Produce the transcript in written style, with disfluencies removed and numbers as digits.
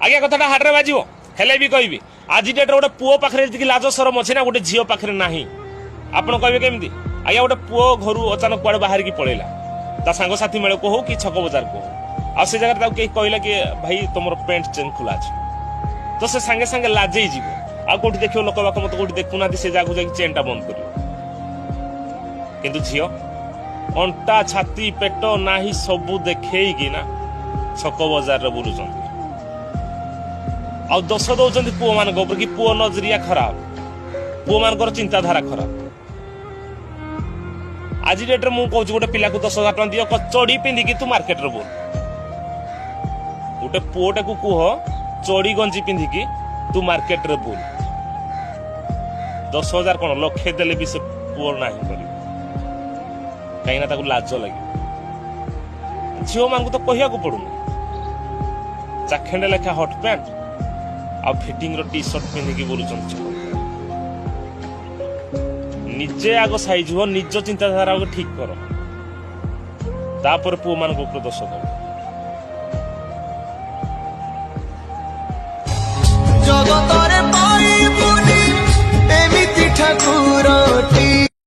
आज्ञा कथाटा हार्टे बाजिबो हेले भी कहबी आज डेट गोटे पुओ पाखे जी लाज सरम अच्छे ना गोटे झील पाखे ना आपण कहे केमती आज्ञा गोटे पुओ घर अचानक कुआड़े बाहर की पड़ेगा ता सांगसाथी मेल को हो कि छक बजार को हो से जगह कहला कि भाई तुम पेंट चेन खुला अच्छे तो से सांगे सांगे लाजे जीव आउट देखियो लोक बाक मत कौटी देखुना से जगह जाकि चेनटा बंद कर किंतु झील अंटा छाती पेट नाही सबू देखी ना छक बजार बुलुं आ दोष दौरान पुओ मान कि पुओ नजरिया खराब पुओ मान चिंताधारा खराब आज डेट्रे मुझे कहूँ गोटे पिला को 10,000 टଙ୍କା दियो चढ़ी पिंधिकी तू मार्केट रे बोल गोटे पुओटे को कह चढ़ी गंजी पिंधिकी तू मार्केट रे बोल 10,000 कौन लक्षे देले भी से पुओ ना कहीं लाज लगे झील मान तो कहया पड़ूना चाखेंडे लेखा हट पैंट आ फिटिंग रो टी शर्ट पिंधिकी बोलुं निजे आग साइज हो निज चिंताधारा ठीक कर तापर पुओ मान ऊपर दोष दो।